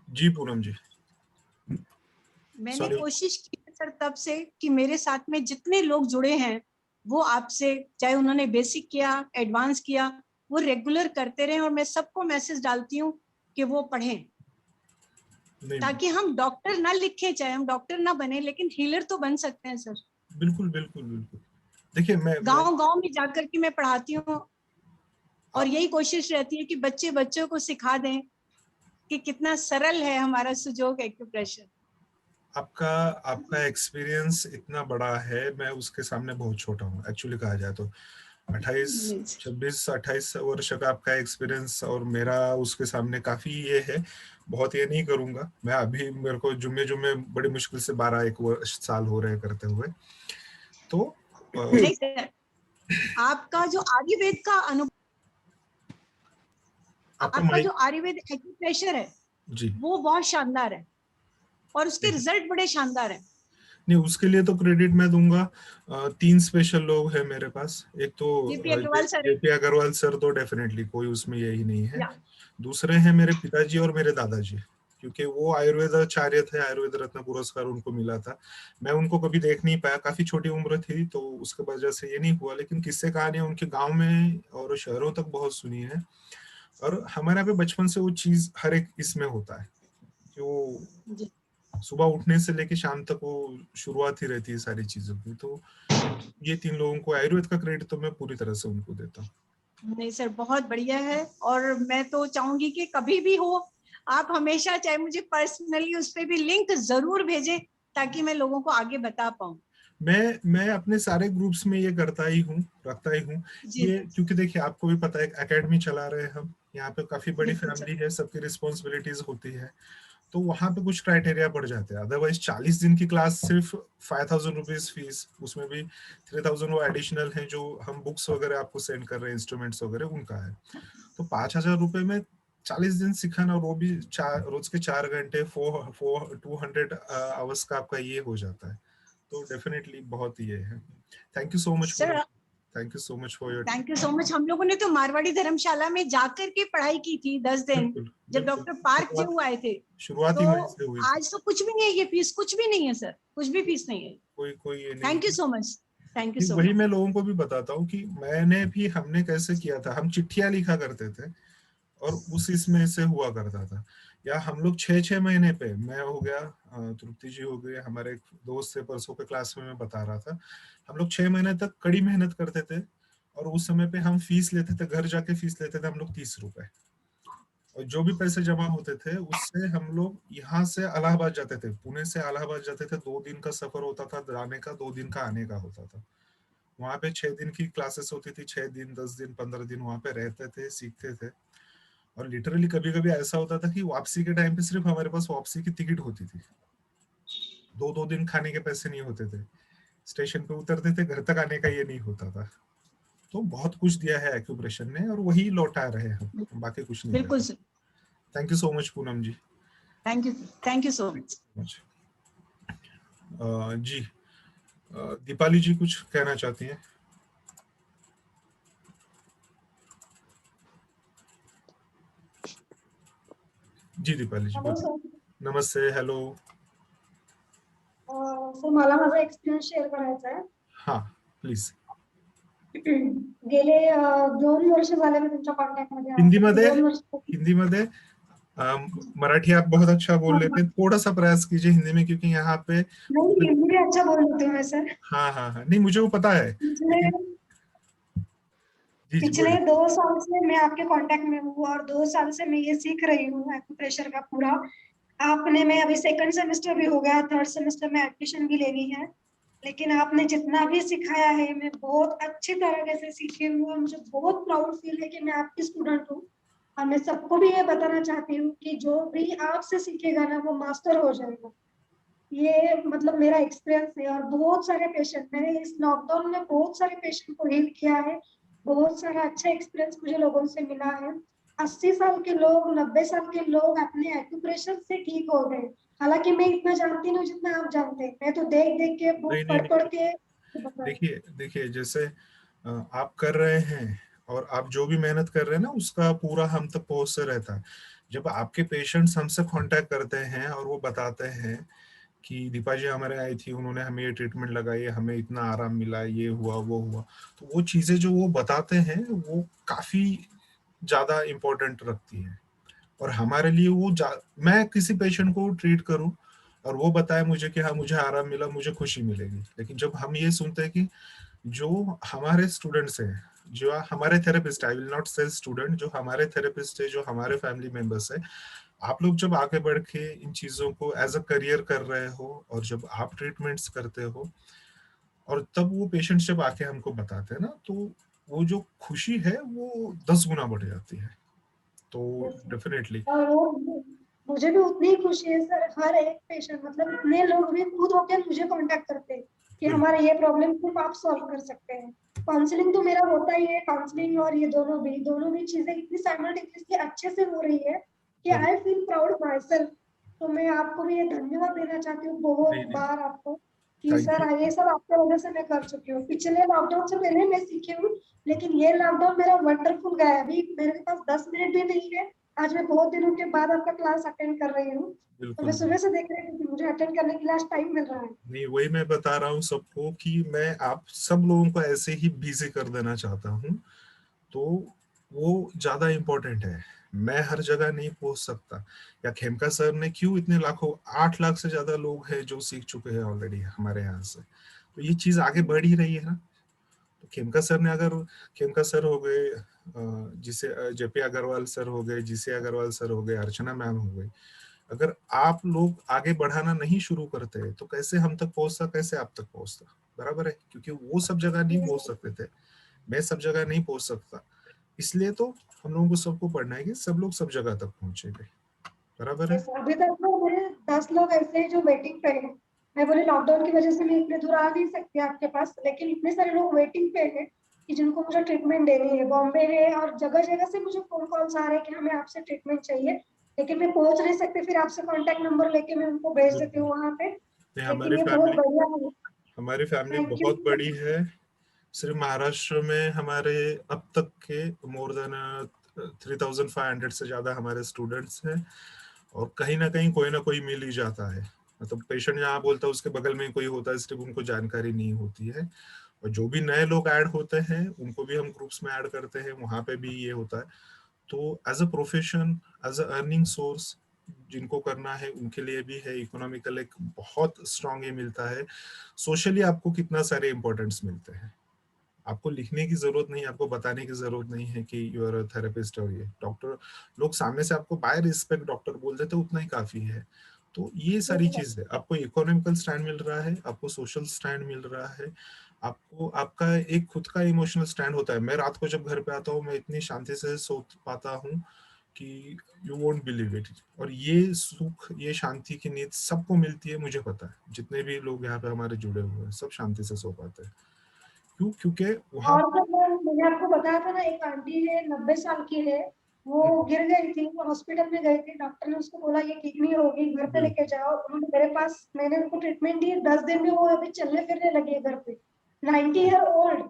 जी पूनम जी, मैंने सॉरी। कोशिश की है सर तब से कि मेरे साथ में जितने लोग जुड़े हैं वो आपसे, चाहे उन्होंने बेसिक किया, एडवांस किया, वो रेगुलर करते रहे। और मैं सबको मैसेज डालती हूँ कि वो पढ़ें, नहीं, ताकि हम डॉक्टर ना लिखे, चाहे हम डॉक्टर ना बने, लेकिन हीलर तो बन सकते हैं सर। बिल्कुल बिल्कुल बिल्कुल। देखिए मैं गांव गांव में जाकर के मैं पढ़ाती हूँ, और आ- यही कोशिश रहती है कि बच्चों को सिखा दें कि कितना सरल है हमारा सुजोग एक्यूप्रेशर। आपका आपका एक्सपीरियंस इतना बड़ा है, मैं उसके सामने बहुत छोटा हूँ एक्चुअली कहा जाए तो। 28 26 28 वर्ष का आपका एक्सपीरियंस और मेरा उसके सामने काफी ये है। बहुत ये नहीं करूंगा मैं अभी, मेरे को जुम्मे जुम्मे बड़ी मुश्किल से 12 1 साल हो रहे करते हुए। तो नहीं सर, आपका जो आयुर्वेद का अनुभव, आपका आपका जो माइक। आयुर्वेद एक्यूप्रेशर है जी। वो बहुत शानदार है, और उसके रिजल्ट बड़े शानदार है। नहीं, उसके लिए तो क्रेडिट मैं दूंगा। 3 स्पेशल लोग हैं मेरे पास। एक तो जेपी अग्रवाल सर है। जेपी अग्रवाल सर, तो डेफिनेटली कोई उसमें यही नहीं है। या दूसरे हैं मेरे पिताजी और मेरे दादाजी, क्योंकि वो आयुर्वेद आचार्य थे, आयुर्वेद रत्न पुरस्कार उनको मिला था। मैं उनको कभी देख नहीं पाया, काफी छोटी उम्र थी, तो उसके वजह से ये नहीं हुआ। लेकिन किस्से कहानियां उनके गांव में और शहरों तक बहुत सुनी है। और हमारे यहाँ पे बचपन से वो चीज हर एक इसमें होता है कि वो जी। सुबह उठने से लेके शाम तक वो शुरुआत ही रहती है सारी चीजों की। तो ये 3 लोगों को आयुर्वेद का क्रेडिट तो मैं पूरी तरह से उनको देता हूँ। नहीं सर, बहुत बढ़िया है। और मैं तो चाहूंगी कि कभी भी हो, आप हमेशा चाहे मुझे पर्सनली उस पर भी लिंक जरूर भेजें, ताकि मैं लोगों को आगे बता पाऊँ। मैं अपने सारे ग्रुप्स में ये करता ही हूँ, रखता ही हूँ। जी ये क्योंकि देखिए आपको भी पता है, एकेडमी चला रहे हैं हम यहाँ पे, काफी बड़ी बिल्कुल सर। फैमिली है, सबकी रिस्पॉन्सिबिलिटीज होती है। तो वहां पे कुछ क्राइटेरिया पड़ जाते हैं। अदरवाइज 40 दिन की क्लास सिर्फ 5000 रुपीज फीस, उसमें भी 3000 वो एडिशनल है जो हम बुक्स वगैरह आपको सेंड कर रहे हैं, इंस्ट्रूमेंट्स वगैरह उनका है। तो 5000 रुपए में 40 दिन सिखाना, और वो भी रोज के 4 घंटे, 200 आवर्स का आपका ये हो जाता है। तो डेफिनेटली बहुत ये है। Thank you so much Poonam, sir thank you so much for your. Thank you so much. हम लोगों ने तो मारवाड़ी धर्मशाला में जाकर के पढ़ाई की थी 10 दिन, बिल्कुल जब बिल्कुल, डॉक्टर पार्क जी शुरुआत आए थे। शुरुआत ही तो वहीं से हुई थी। आज तो कुछ भी नहीं है, ये फीस कुछ भी नहीं है सर, कुछ भी फीस नहीं है। कोई कोई ये नहीं थैंक यू है। सो मच। थैंक यू नहीं, सो वही मच। मैं लोगों को भी बताता हूँ कि हमने कैसे किया था। हम चिट्ठियां लिखा करते थे, और उस इसमें से हुआ करता था। या हम लोग 6 6 महीने पे, मैं हो गया, तृप्ति जी हो गए, हमारे एक दोस्त थे परसों के क्लास में मैं बता रहा था, हम लोग 6 महीने तक कड़ी मेहनत करते थे। और उस समय पे हम फीस लेते थे, घर जाके फीस लेते थे हम लोग 30 रुपए। और जो भी पैसे जमा होते थे उससे हम लोग यहाँ से इलाहाबाद जाते थे, पुणे से इलाहाबाद जाते थे। 2 दिन का सफर होता था जाने का, 2 दिन का आने का होता था। वहां पे 6 दिन की क्लासेस होती थी, 6 दिन 10 दिन 15 दिन वहां पे रहते थे, सीखते थे। और लिटरली कभी कभी ऐसा होता था कि वापसी के टाइम पे सिर्फ हमारे पास वापसी की टिकट होती थी, 2 2 दिन खाने के पैसे नहीं होते थे। स्टेशन पे उतरते थे, घर तक आने का ये नहीं होता था। तो बहुत कुछ दिया है एक्यूप्रेशन ने, और वही लौटा रहे हैं हम, बाकी कुछ नहीं कर बिल्कुल सकते। Sir. Thank you so much Poonam ji. Thank you. Thank you so much. Much ji. Deepali ji कुछ कहना चाहती हैं? जी दीपाली जी हॅलो बोलिए। सर. नमस्ते, हेलो। सर मला माझा एक्सपिरियन्स शेअर करायचा आहे. हाँ प्लीज। गेले 2 वर्ष झाले मी तुमच्या कॉन्टॅक्ट मध्ये आहे. हिंदी गेली मध्ये, 2 वर्ष. हिंदी मध्ये। मराठी आप बहुत अच्छा बोल लेते हैं, थोड़ा सा प्रयास कीजिए हिंदी में, क्योंकि यहाँ पे। नहीं, हिंदी भी अच्छा बोल लेती हूँ मैं सर. हाँ हाँ हाँ, नहीं मुझे वो पता है, पिछले लेकिन जी जी पिछले बोलिए। 2 साल से मैं आपके कांटेक्ट में हूँ, और 2 साल से मैं ये सीख रही हूँ एक्यूप्रेशर का पूरा. आपने, मैं अभी सेकंड सेमेस्टर भी हो गया, थर्ड सेमेस्टर में एडमिशन भी लेनी है. लेकिन आपने जितना भी सिखाया है मैं बहुत अच्छी तरीके से सीखी हूँ, और मुझे बहुत प्राउड फील है कि मैं आपकी स्टूडेंट हूँ. और मैं सबको भी ये बताना चाहती हूँ कि जो भी आपसे सीखेगा ना वो मास्टर हो जाएगा. ये मतलब मेरा एक्सपीरियंस है. और बहुत सारे पेशेंट, मैंने इस लॉकडाउन में बहुत सारे पेशेंट को हील किया है. बहुत सारा अच्छा एक्सपीरियंस मुझे लोगों से मिला है. 80 साल के लोग, 90 साल के लोग अपने एक्यूप्रेशर से ठीक हो गए. हालांकि मैं इतना जानती नहीं जितना आप जानते हैं. मैं तो देख देख के, नहीं बुक नहीं पढ़ नहीं, पढ़ के बता. देखिए देखिए, जैसे आप कर रहे हैं, और आप जो भी मेहनत कर रहे हैं ना उसका पूरा हम तक पहुंचते रहता है। जब आपके पेशेंट्स हमसे कांटेक्ट करते हैं और वो बताते हैं कि दीपा जी हमारे आई थी, उन्होंने हमें ये ट्रीटमेंट लगाई, हमें इतना आराम मिला, ये हुआ वो हुआ, तो वो चीजें जो वो बताते हैं वो काफी ज्यादा इम्पोर्टेंट रखती है। और हमारे लिए वो मैं किसी पेशेंट को ट्रीट करूं और वो बताए मुझे कि हाँ मुझे आराम मिला, मुझे खुशी मिलेगी, लेकिन जब हम ये सुनते हैं कि जो हमारे स्टूडेंट्स हैं, जो हमारे थेरेपिस्ट, आई विल नॉट से स्टूडेंट, जो हमारे थेरेपिस्ट है, जो हमारे फैमिली मेंबर्स है, आप लोग जब आगे बढ़ के इन चीजों को एज अ करियर कर रहे हो और जब आप ट्रीटमेंट्स करते हो और तब वो पेशेंट्स जब आके हमको बताते हैं ना, तो वो जो खुशी है वो 10 गुना बढ़ जाती है। तो डेफिनेटली और वो मुझे भी उतनी ही खुशी है सर, हर एक पेशेंट मतलब इतने लोग भी खुद होकर मुझे कांटेक्ट करते हैं कि हमारा ये प्रॉब्लम सिर्फ आप सॉल्व कर सकते हैं। काउंसलिंग तो मेरा होता ही है, काउंसलिंग और ये दोनों भी चीजें इतनी साइमल्टेनियसली अच्छे से हो रही है कि I feel proud my self. तो मैं आपको भी ये धन्यवाद देना चाहती हूँ बहुत नहीं नहीं, बार आपको कि थैंक सर यू। ये सब आपके वजह से मैं कर चुकी हूँ। पिछले लॉकडाउन से पहले मैं सीखी हूँ, लेकिन ये लॉकडाउन मेरा वंडरफुल गया है। अभी मेरे पास 10 मिनट भी नहीं है, आज मैं बहुत दिनों के बाद आपका क्लास अटेंड कर रही हूँ। तो मैं बिल्कुल सुबह से देख रही थी कि मुझे अटेंड करने के लिए आज टाइम मिल रहा है। नहीं, वही मैं बता रहा हूँ सबको कि मैं आप सब लोगों को ऐसे ही बिजी कर देना चाहता हूँ, तो वो ज्यादा इम्पोर्टेंट है। मैं हर जगह नहीं पहुंच सकता, या खेमका सर ने क्यों इतने लाखों 8 लाख से ज्यादा लोग हैं जो सीख चुके हैं ऑलरेडी हमारे यहाँ से, तो ये चीज आगे बढ़ ही रही है ना। तो खेमका सर ने अगर, खेमका सर हो गए, जिसे जेपी अग्रवाल सर हो गए, जिसे अग्रवाल सर हो गए, अर्चना मैम हो गई, अगर आप लोग आगे बढ़ाना नहीं शुरू करते तो कैसे हम तक पहुंचता, कैसे आप तक पहुंचता। बराबर है, क्योंकि वो सब जगह नहीं पहुंच सकते थे, मैं सब जगह नहीं पहुंच सकता, इसलिए तो हम लोगों को सबको पढ़ना है कि सब लोग सब जगह तक पहुंचेंगे। बराबर है। अभी तक तो मेरे 10 लोग ऐसे हैं जो वेटिंग पे हैं। मैं बोले लॉकडाउन की वजह से मैं इतने दूर आ नहीं सकती आपके पास, लेकिन इतने सारे लोग वेटिंग पे हैं कि जिनको मुझे ट्रीटमेंट देनी है। बॉम्बे है और जगह जगह से मुझे फोन कॉल्स आ रहे हैं कि हमें आपसे ट्रीटमेंट चाहिए, लेकिन मैं पहुंच नहीं सकती। फिर आपसे कांटेक्ट नंबर लेके मैं उनको भेज देती हूँ वहां पे। नहीं, लेकिन ये बहुत बढ़िया है। हमारी फैमिली थैंक यू। बहुत बड़ी है। सिर्फ महाराष्ट्र में हमारे अब तक के मोर देन 3,500 से ज्यादा हमारे स्टूडेंट्स हैं, और कहीं ना कहीं कोई ना कोई मिल ही जाता है। मतलब पेशेंट यहाँ बोलता है उसके बगल में कोई होता है, सिर्फ उनको जानकारी नहीं होती है। और जो भी नए लोग ऐड होते हैं उनको भी हम ग्रुप्स में ऐड करते हैं, वहां पे भी ये होता है। तो as a profession, as a earning source जिनको करना है उनके लिए भी है, इकोनॉमिकल एक बहुत स्ट्रांग ये मिलता है। सोशली आपको कितना सारे इंपॉर्टेंट्स मिलते हैं, आपको लिखने की जरूरत नहीं, आपको बताने की जरूरत नहीं है कि यू आर अ थेरेपिस्ट, और ये डॉक्टर, लोग सामने से आपको बाय रिस्पेक्ट डॉक्टर बोल देते उतना ही काफी है। तो ये सारी चीज है, आपको इकोनॉमिकल स्टैंड मिल रहा है, आपको सोशल स्टैंड मिल रहा है, आपको आपका एक खुद का इमोशनल स्टैंड होता है। मैं रात को जब घर पे आता हूँ मैं इतनी शांति से सो पाता हूँ कि यू वोंट बिलीव इट। और ये सुख, ये शांति की नींद सबको मिलती है, मुझे पता है जितने भी लोग यहाँ पे हमारे जुड़े हुए हैं सब शांति से सो पाते हैं। क्यों? क्योंकि वहां, और जब मैंने आपको बताया था ना, एक आंटी है 90 साल की है, वो गिर गई थी, वो हॉस्पिटल में गई थी, डॉक्टर ने उसको बोला ये ठीक नहीं होगी, घर पे लेके बिल्कुल जाओ। उन्होंने मेरे पास, मैंने उनको ट्रीटमेंट दी, 10 दिन में वो अभी चलने फिरने लगी है घर पे, 90 ईयर ओल्ड। और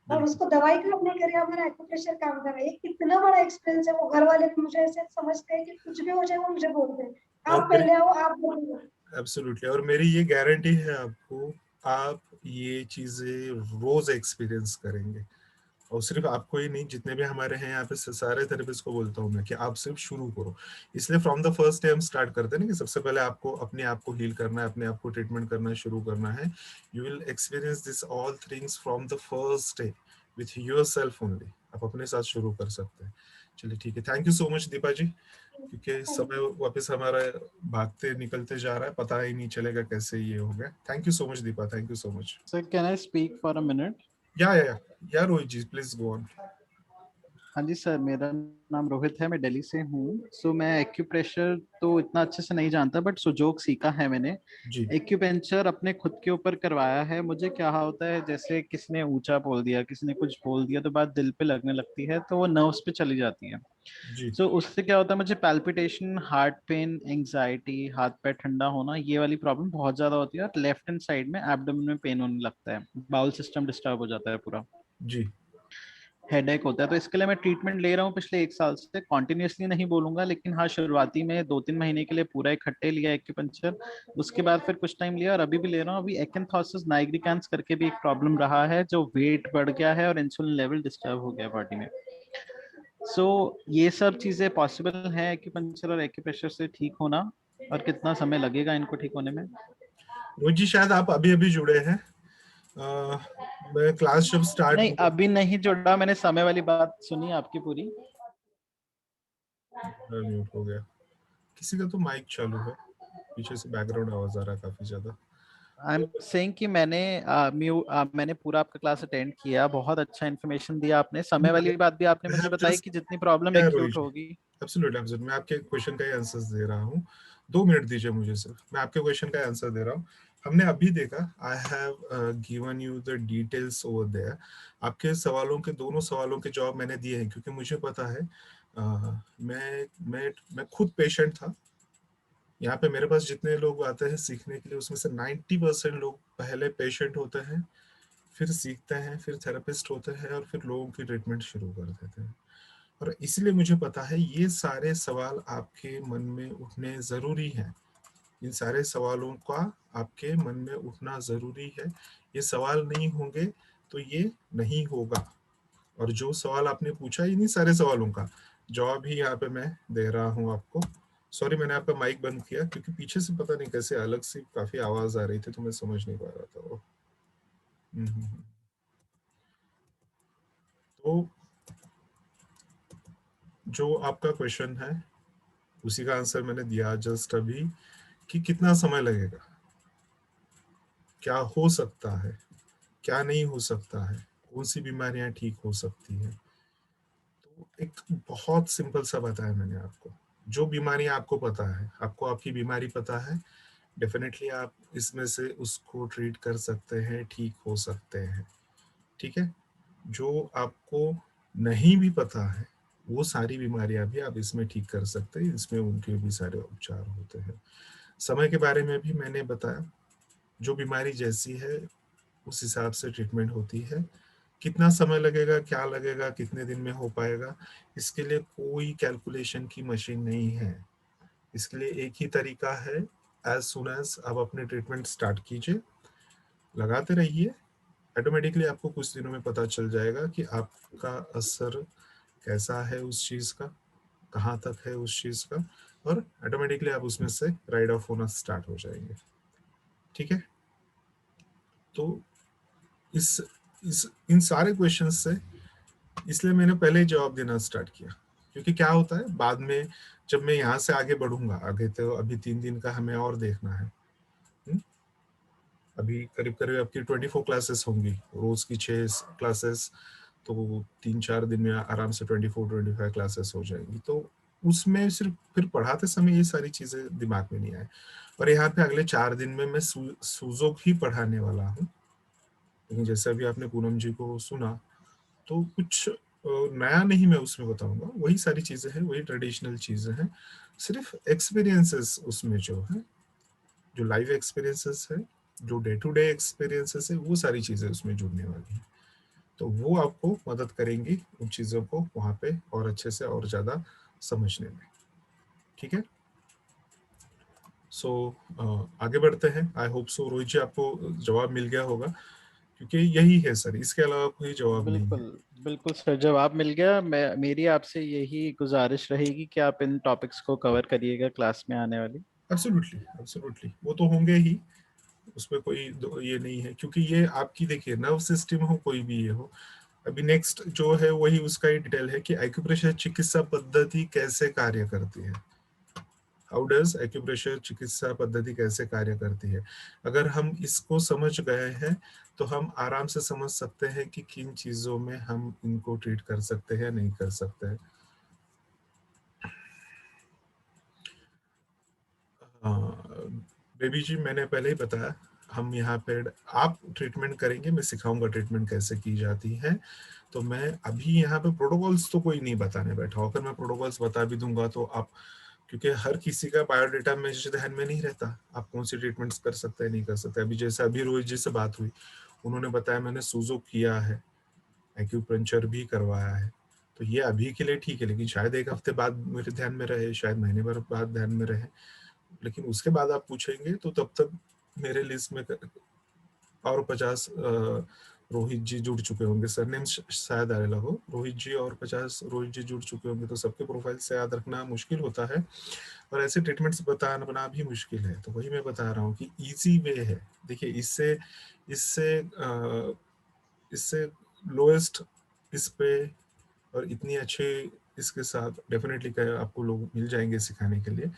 बिल्कुल। उसको दवाई का अपने करे हमारा एक्यूप्रेशर काम कर रहा है। ये कितना बड़ा एक्सपीरियंस है। वो घर वाले भी मुझे ऐसे समझते हैं कि कुछ भी हो जाए वो मुझे बोलते हैं और आप मेरी, पहले आओ, आप बोलो। एब्सोल्युटली, और मेरी ये गारंटी है आपको, आप ये चीजें रोज एक्सपीरियंस करेंगे। और सिर्फ आपको ही नहीं, जितने भी हमारे हैं यहाँ पे सारे थेरेपिस्ट को बोलता हूँ मैं कि आप सिर्फ शुरू करो। इसलिए फ्रॉम द फर्स्ट डे हम स्टार्ट करते हैं ना कि सबसे पहले आपको अपने आप को हील करना है, अपने आप को ट्रीटमेंट करना शुरू करना है। You will experience this all things from the first day with your self only. आप अपने साथ शुरू कर सकते हैं। चलिए ठीक है, thank you so much Deepa ji, क्योंकि समय वापस हमारा भागते निकलते जा रहा है, पता ही नहीं चलेगा कैसे ये हो गया। Thank you so much Deepa, thank you so much. Sir, can I speak for a minute? या रोहित जी प्लीज गो ऑन। हाँ जी सर, मेरा नाम रोहित है, मैं दिल्ली से हूँ। सो मैं एक्यूप्रेशर तो इतना अच्छे से नहीं जानता, बट सुजोग सीखा है मैंने। जी एक्यूपेंचर अपने खुद के ऊपर करवाया है। मुझे क्या होता है, जैसे किसी ने ऊंचा बोल दिया, किसी ने कुछ बोल दिया, तो बात दिल पे लगने लगती है, तो वो नर्व्स पे चली जाती है। जी सो उससे क्या होता है, मुझे पैल्पिटेशन, हार्ट पेन, एंग्जाइटी, हाथ पैर ठंडा होना, ये वाली प्रॉब्लम बहुत ज्यादा होती है। और लेफ्ट हैंड साइड में एब्डोमेन में पेन होने लगता है, बाउल सिस्टम डिस्टर्ब हो जाता है पूरा। जी हेडेक होता है। तो इसके लिए मैं ट्रीटमेंट ले रहा हूँ पिछले 1 साल से, कॉन्टिन्यूसली नहीं बोलूंगा, लेकिन हाँ शुरुआती में 2-3 महीने के लिए पूरा इकट्ठे लिया एक्यूपंक्चर, उसके बाद फिर कुछ टाइम लिया और अभी भी ले रहा हूँ। अभी एक्एंथोसिस नाइग्रिकांस करके भी एक प्रॉब्लम रहा है, जो वेट बढ़ गया है और इंसुलिन लेवल डिस्टर्ब हो गया बॉडी में। सो ये सब चीजें पॉसिबल है एक्यूपंक्चर और एक्यूप्रेशर से ठीक होना, और कितना समय लगेगा इनको ठीक होने में? रोहित जी शायद आप अभी अभी जुड़े हैं। मैं क्लास जब स्टार्ट नहीं, अभी नहीं जुड़ा, मैंने समय वाली बात सुनी आपकी पूरी। म्यूट हो गया, किसी का तो माइक चालू है, पीछे से बैकग्राउंड आवाज आ रहा है काफी ज्यादा। आई एम सेइंग कि मैंने पूरा आपका क्लास अटेंड किया, बहुत अच्छा इन्फॉर्मेशन दिया आपने। समय वाली बात भी आपने मुझे बताई कि जितनी प्रॉब्लम एक्यूट होगी। एब्सोल्युटली एब्सोल्युटली, मैं आपके क्वेश्चन का ही आंसर दे रहा हूँ। 2 मिनट दीजिए मुझे सिर्फ, मैं आपके क्वेश्चन का आंसर दे रहा हूँ। हमने अभी देखा, I have given you the details over there. आपके सवालों के, दोनों सवालों के जवाब मैंने दिए हैं, क्योंकि मुझे पता है, मैं खुद पेशेंट था। यहाँ पे मेरे पास जितने लोग आते हैं सीखने के लिए, उसमें से 90% लोग पहले पेशेंट होते हैं, फिर सीखते हैं, फिर थेरेपिस्ट होते हैं, और फिर लोगों की ट्रीटमेंट शुरू कर देते हैं। और इसलिए मुझे पता है ये सारे सवाल आपके मन में उठने जरूरी है। इन सारे सवालों का आपके मन में उठना जरूरी है। ये सवाल नहीं होंगे तो ये नहीं होगा। और जो सवाल आपने पूछा, इन्हीं सारे सवालों का जवाब ही यहाँ पे मैं दे रहा हूँ आपको। सॉरी, मैंने आपका माइक बंद किया क्योंकि पीछे से पता नहीं कैसे अलग सी काफी आवाज आ रही थी, तो मैं समझ नहीं पा रहा था वो। तो जो आपका क्वेश्चन है उसी का आंसर मैंने दिया जस्ट अभी, कि कितना समय लगेगा, क्या हो सकता है, क्या नहीं हो सकता है, कौन सी बीमारियां ठीक हो सकती हैं। तो एक बहुत सिंपल सा बताया मैंने आपको। जो बीमारियां आपको पता है, आपको आपकी बीमारी पता है, डेफिनेटली आप इसमें से उसको ट्रीट कर सकते हैं, ठीक हो सकते हैं। ठीक है। जो आपको नहीं भी पता है, वो सारी बीमारियां भी आप इसमें ठीक कर सकते हैं, इसमें उनके भी सारे उपचार होते हैं। समय के बारे में भी मैंने बताया, जो बीमारी जैसी है उस हिसाब से ट्रीटमेंट होती है। कितना समय लगेगा, क्या लगेगा, कितने दिन में हो पाएगा, इसके लिए कोई कैलकुलेशन की मशीन नहीं है। इसके लिए एक ही तरीका है, एज सुन एज आप अपने ट्रीटमेंट स्टार्ट कीजिए, लगाते रहिए, ऑटोमेटिकली आपको कुछ दिनों में पता चल जाएगा कि आपका असर कैसा है उस चीज का, कहाँ तक है उस चीज का, और ऑटोमेटिकली आप उसमें से राइड ऑफ होना स्टार्ट हो जाएंगे। ठीक है। तो इस इन सारे क्वेश्चंस से, इसलिए मैंने पहले ही जवाब देना स्टार्ट किया, क्योंकि क्या होता है बाद में जब मैं यहाँ से आगे बढ़ूंगा, आगे तो अभी 3 दिन का हमें और देखना है। अभी करीब करीब आपकी 24 क्लासेस होंगी, रोज की 6 क्लासेस, तो 3-4 दिन में आराम से 24-25 क्लासेस हो जाएंगी। तो उसमें सिर्फ फिर पढ़ाते समय ये सारी चीजें दिमाग में नहीं आए। और यहाँ पे अगले 4 दिन में मैं सूजोक ही पढ़ाने वाला हूँ। लेकिन जैसे अभी आपने पूनम जी को सुना, तो कुछ नया नहीं मैं उसमें बताऊंगा, वही सारी चीजें हैं, वही ट्रेडिशनल चीजें हैं। सिर्फ एक्सपीरियंसेस उसमें जो है, जो लाइव एक्सपीरियंसेस है, जो डे टू डे एक्सपीरियंसेस है, वो सारी चीजें उसमें जुड़ने वाली हैं। तो वो आपको मदद करेंगी उन चीजों को वहां पे और अच्छे से और ज्यादा समझने में। ठीक है। सो आगे बढ़ते हैं। आई होप सो रोहित जी आपको जवाब मिल गया होगा, क्योंकि यही है सर, इसके अलावा कोई जवाब नहीं बिल्कुल है। बिल्कुल सर, जवाब मिल गया। मेरी आपसे यही गुजारिश रहेगी कि आप इन टॉपिक्स को कवर करिएगा क्लास में आने वाली। एब्सोल्युटली एब्सोल्युटली, वो तो होंगे ही, उसमें कोई ये नहीं है, क्योंकि ये आपकी देखिए नर्व सिस्टम हो, कोई भी ये हो। अभी नेक्स्ट जो है वही उसका ही डिटेल है कि एक्यूप्रेशर चिकित्सा पद्धति कैसे कार्य करती है। हाउ डज एक्यूप्रेशर चिकित्सा पद्धति कैसे कार्य करती है। अगर हम इसको समझ गए हैं तो हम आराम से समझ सकते हैं कि किन चीजों में हम इनको ट्रीट कर सकते हैं, नहीं कर सकते हैं। बेबी जी, मैंने पहले ही बताया, हम यहाँ पे आप ट्रीटमेंट करेंगे, मैं सिखाऊंगा ट्रीटमेंट कैसे की जाती है। तो मैं अभी यहाँ पे प्रोटोकॉल्स तो कोई नहीं बताने बैठा हूँ। अगर मैं प्रोटोकॉल्स बता भी दूंगा तो आप, क्योंकि हर किसी का बायोडेटा में ध्यान में नहीं रहता, आप कौन सी ट्रीटमेंट्स कर सकते हैं, नहीं कर सकते। अभी जैसे अभी रोहित जी से बात हुई, उन्होंने बताया मैंने सूजो किया है, एक्यूपंक्चर भी करवाया है, तो ये अभी के लिए ठीक है, लेकिन शायद एक हफ्ते बाद मेरे ध्यान में रहे, शायद महीने भर बाद ध्यान में रहे, लेकिन उसके बाद आप पूछेंगे तो तब तक मेरे लिस्ट में और 50 रोहित जी जुड़ चुके होंगे, सरनेम शायद अलग हो, रोहित जी और 50 रोहित जी जुड़ चुके होंगे, तो सबके प्रोफाइल से याद रखना मुश्किल होता है और ऐसे ट्रीटमेंट्स बताना भी मुश्किल है। तो वही मैं बता रहा हूँ कि इजी वे है। देखिए इससे इससे इससे लोएस्ट इस पे और इतनी अच्छे इसके साथ डेफिनेटली आपको लोग मिल जाएंगे सिखाने के लिए,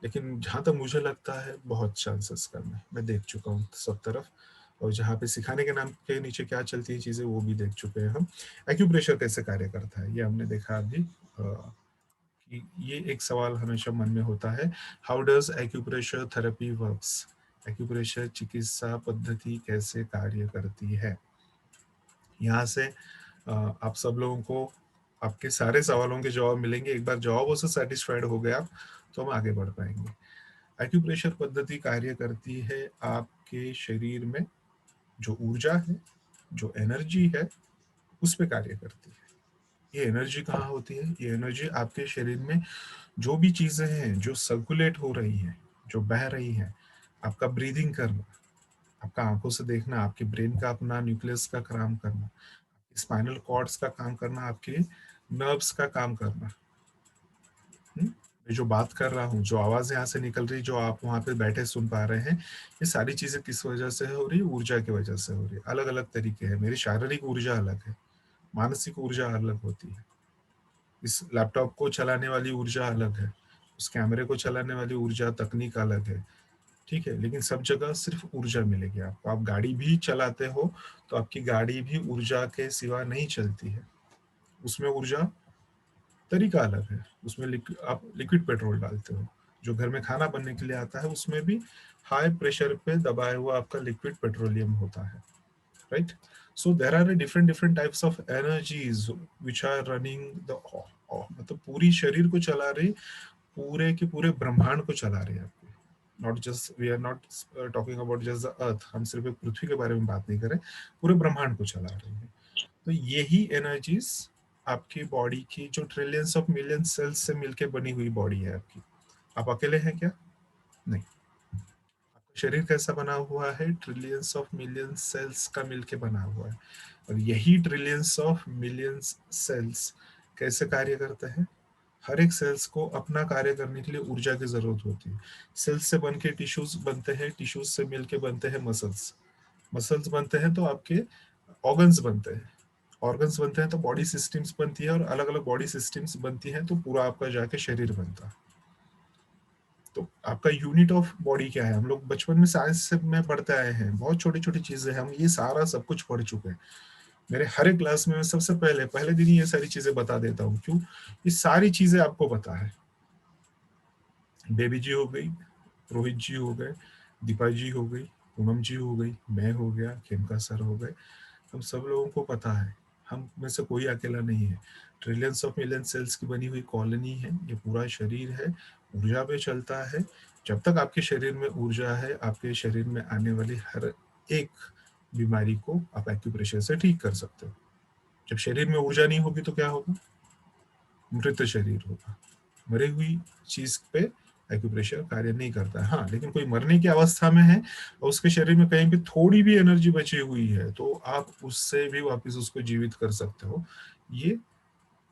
लेकिन जहाँ तक मुझे लगता है बहुत चांसेस कम है। मैं देख चुका हूँ सब तरफ, और जहाँ पे सिखाने के नाम के नीचे क्या चलती है चीजें वो भी देख चुके हैं हम। एक्यूप्रेशर कैसे कार्य करता है ये हमने देखा अभी। कि ये एक सवाल हमेशा मन में होता है, how does acupressure therapy works, acupressure चिकित्सा पद्धति कैसे कार्य करती है। यहाँ से आप सब लोगों को आपके सारे सवालों के जवाब मिलेंगे। एक बार जवाबों से सेटिस्फाइड हो गए आप तो हम आगे बढ़ पाएंगे। एक्यूप्रेशर पद्धति कार्य करती है आपके शरीर में जो ऊर्जा है, जो एनर्जी है, उस पे कार्य करती है। ये एनर्जी कहाँ होती है? ये एनर्जी आपके शरीर में जो भी चीजें हैं जो सर्कुलेट हो रही हैं, जो बह रही हैं, आपका ब्रीदिंग करना, आपका आंखों से देखना, आपके ब्रेन का अपना न्यूक्लियस का काम करना, स्पाइनल कॉर्ड्स का काम करना, आपके नर्व्स का काम करना। मैं जो बात कर रहा हूँ, जो आवाज यहाँ से निकल रही, जो आप वहां पे बैठे सुन पा रहे हैं, ये सारी चीजें किस वजह से हो रही है? ऊर्जा की वजह से हो रही है। अलग अलग तरीके हैं। मेरी शारीरिक ऊर्जा अलग है, मानसिक ऊर्जा अलग होती है, इस लैपटॉप को चलाने वाली ऊर्जा अलग है, उस कैमरे को चलाने वाली ऊर्जा तकनीक अलग है, ठीक है। लेकिन सब जगह सिर्फ ऊर्जा मिलेगी आपको। आप गाड़ी भी चलाते हो तो आपकी गाड़ी भी ऊर्जा के सिवा नहीं चलती है, उसमें ऊर्जा तरीका अलग है। उसमें आप लिक्विड पेट्रोल डालते हो। जो घर में खाना बनने के लिए आता है उसमें भी हाई प्रेशर पे दबाया हुआ आपका लिक्विड पेट्रोलियम होता है, right. So there are different types of energies which are running the, मतलब पूरी शरीर को चला रही, पूरे के पूरे ब्रह्मांड को चला रही है आपकी। Not just, we are not talking about just the earth, हम सिर्फ एक पृथ्वी के बारे में बात नहीं कर रहे, पूरे ब्रह्मांड को चला रही है। तो यही एनर्जीज आपकी बॉडी की, जो ट्रिलियंस ऑफ मिलियन सेल्स से मिलके बनी हुई बॉडी है आपकी। आप अकेले हैं क्या? नहीं। आपका शरीर कैसा बना हुआ है? ट्रिलियंस ऑफ मिलियन सेल्स का मिलके बना हुआ है। और यही ट्रिलियंस ऑफ मिलियंस सेल्स कैसे कार्य करते हैं? हर एक सेल्स को अपना कार्य करने के लिए ऊर्जा की जरूरत होती है। सेल्स से बनके टिश्यूज बनते हैं, टिश्यूज से मिलके बनते हैं मसल्स, मसल्स बनते हैं तो आपके ऑर्गन्स बनते हैं, ऑर्गन्स बनते हैं तो बॉडी सिस्टम्स बनती है, और अलग अलग बॉडी सिस्टम्स बनती हैं तो पूरा आपका जाके शरीर बनता है। तो आपका यूनिट ऑफ बॉडी क्या है? हम लोग बचपन में साइंस में पढ़ते आए हैं, बहुत छोटी छोटी चीजें, हम ये सारा सब कुछ पढ़ चुके हैं। मेरे हर एक क्लास में मैं सबसे पहले दिन ही ये सारी चीजें बता देता हूँ। क्यों? ये सारी चीजें आपको पता है। बेबी जी हो गई, रोहित जी हो गए, दीपा जी हो गई, पूनम जी हो गई, मैं हो गया, खेमका सर हो गए, हम सब लोगों को पता है। हम में से कोई अकेला नहीं है। ट्रिलियंस ऑफ मिलियन सेल्स की बनी हुई कॉलोनी है, ये पूरा शरीर है, ऊर्जा पे चलता है। जब तक आपके शरीर में ऊर्जा है, आपके शरीर में आने वाली हर एक बीमारी को आप एक्यूप्रेशर से ठीक कर सकते हो। जब शरीर में ऊर्जा नहीं होगी तो क्या होगा? मृत शरीर होगा। मरी हुई चीज पे एक्यूप्रेशर कार्य नहीं करता है। हाँ, लेकिन कोई मरने की अवस्था में है और उसके शरीर में कहीं भी थोड़ी भी एनर्जी बची हुई है तो आप उससे भी वापस उसको जीवित कर सकते हो। ये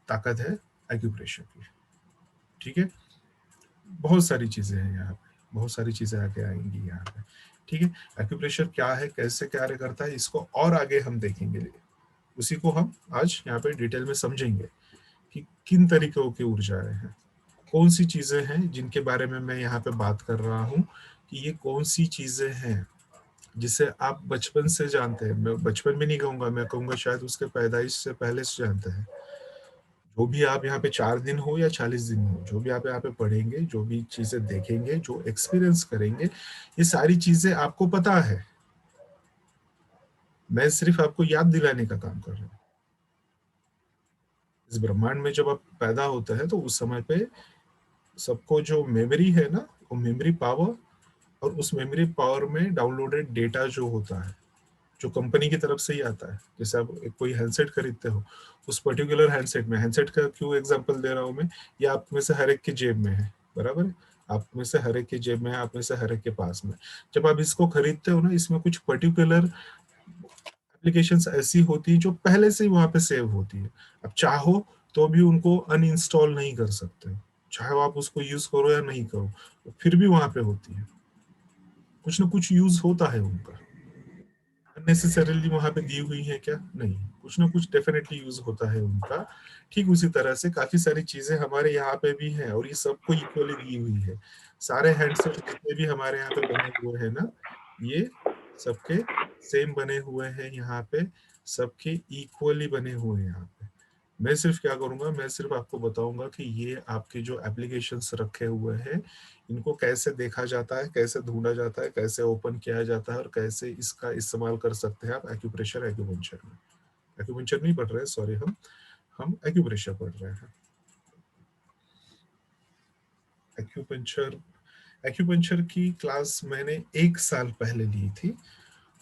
ताकत है एक्यूप्रेशर की, ठीक है। बहुत सारी चीजें हैं यहाँ पे, बहुत सारी चीजें आगे आएंगी यहाँ पे, ठीक है। एक्यूप्रेशर क्या है, कैसे कार्य करता है, इसको और आगे हम देखेंगे। उसी को हम आज यहाँ पे डिटेल में समझेंगे कि किन तरीकों की ऊर्जाएं हैं, कौन सी चीजें हैं जिनके बारे में मैं यहाँ पे बात कर रहा हूँ, कि ये कौन सी चीजें हैं जिसे आप बचपन से जानते हैं। मैं बचपन में नहीं कहूंगा, मैं कहूंगा शायद उसके पैदाइश से पहले से जानते हैं। जो भी आप यहाँ पे 4 दिन हो या 40 दिन हो, जो भी आप यहाँ पे पढ़ेंगे, जो भी चीजें देखेंगे, जो एक्सपीरियंस करेंगे, ये सारी चीजें आपको पता है। मैं सिर्फ आपको याद दिलाने का काम कर रहा हूँ। इस ब्रह्मांड में जब आप पैदा होते हैं तो उस समय पे सबको जो मेमोरी है ना, वो मेमोरी पावर, और उस मेमोरी पावर में डाउनलोडेड डेटा जो होता है, जो कंपनी की तरफ से ही आता है। जैसे आप कोई हैंडसेट खरीदते हो, उस पर्टिकुलर हैंडसेट में, हैंडसेट का क्यों एग्जांपल दे रहा हूँ मैं, ये आप में से हर एक के जेब में है, बराबर है, आप में से हर एक के जेब में है, आप में से हर एक के पास में। जब आप इसको खरीदते हो ना, इसमें कुछ पर्टिकुलर एप्लीकेशंस ऐसी होती है जो पहले से ही वहां पे सेव होती है। अब चाहो तो भी उनको अनइंस्टॉल नहीं कर सकते, चाहे आप उसको यूज करो या नहीं करो, फिर भी वहां पे होती है, कुछ ना कुछ यूज होता है उनका। अननेसेसरीली वहां पे दी हुई है क्या? नहीं, कुछ ना कुछ डेफिनेटली यूज होता है उनका। ठीक उसी तरह से काफी सारी चीजें हमारे यहाँ पे भी हैं, और ये सबको इक्वली दी हुई है। सारे हैंडसेट जितने भी हमारे यहाँ पे बने हुए हैं ना, ये सबके सेम बने हुए हैं यहाँ पे, सबके इक्वली बने हुए हैं यहाँ पे। मैं सिर्फ क्या करूंगा, मैं सिर्फ आपको बताऊंगा कि ये आपके जो एप्लीकेशंस रखे हुए हैं, इनको कैसे देखा जाता है, कैसे ढूंढा जाता है, कैसे ओपन किया जाता है, और कैसे इसका इस्तेमाल कर सकते हैं आप एक्यूप्रेशर एक्यूपंक्चर में। एक्यूपंक्चर नहीं पढ़ रहे, सॉरी, हम एक्यूप्रेशर पढ़ रहे हैं। एक्यूपंक्चर एक्यूपंक्चर की क्लास मैंने 1 साल पहले ली थी,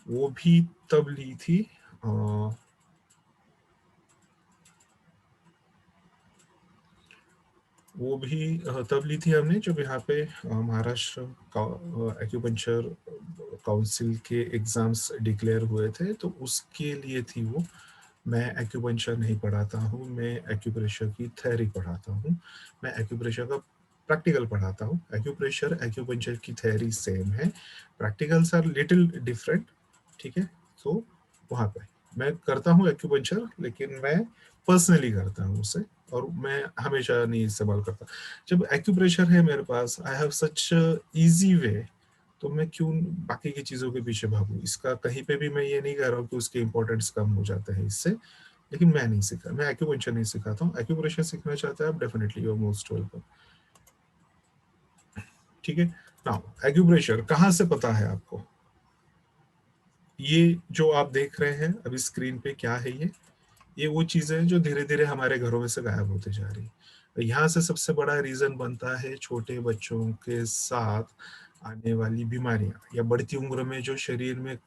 वो भी तब ली थी वो भी तब ली थी हमने जब यहाँ पे महाराष्ट्र एक्यूपंक्चर काउंसिल के एग्जाम्स डिक्लेयर हुए थे, तो उसके लिए थी वो। मैं एक्यूपंक्चर नहीं पढ़ाता हूँ, मैं एक्यूप्रेशर की थ्योरी पढ़ाता हूँ, मैं एक्यूप्रेशर का प्रैक्टिकल पढ़ाता हूँ। एक्यूप्रेशर एक्यूपंक्चर की थ्योरी सेम है, प्रैक्टिकल्स आर लिटिल डिफरेंट, ठीक है। तो वहाँ पे मैं करता हूँ एक्यूपंक्चर, लेकिन मैं पर्सनली करता हूँ उसे, और मैं हमेशा नहीं इस्तेमाल करता। जब एक्यूप्रेशर है मेरे पास, I have such easy way, तो मैं क्यों बाकी की चीजों के पीछे भागूं। इसका कहीं पे भी मैं ये नहीं कह रहा हूँ कि उसके इंपॉर्टेंस कम हो जाते हैं इससे, लेकिन मैं नहीं सीखा, मैं एक्यूपंक्चर नहीं सिखाता हूँ। एक्यूप्रेशर सीखना चाहते हैं आप, definitely you are most welcome, ठीक है। नाउ एक्यूप्रेशर कहाँ से पता है आपको? ये जो आप देख रहे हैं अभी स्क्रीन पे, क्या है ये वो चीजें हैं जो धीरे धीरे हमारे घरों में से गायब होते जा रही है। यहाँ से सबसे बड़ा रीजन बनता है छोटे बच्चों के साथ आने वाली बीमारियां, या बढ़ती उम्र में जो शरीर में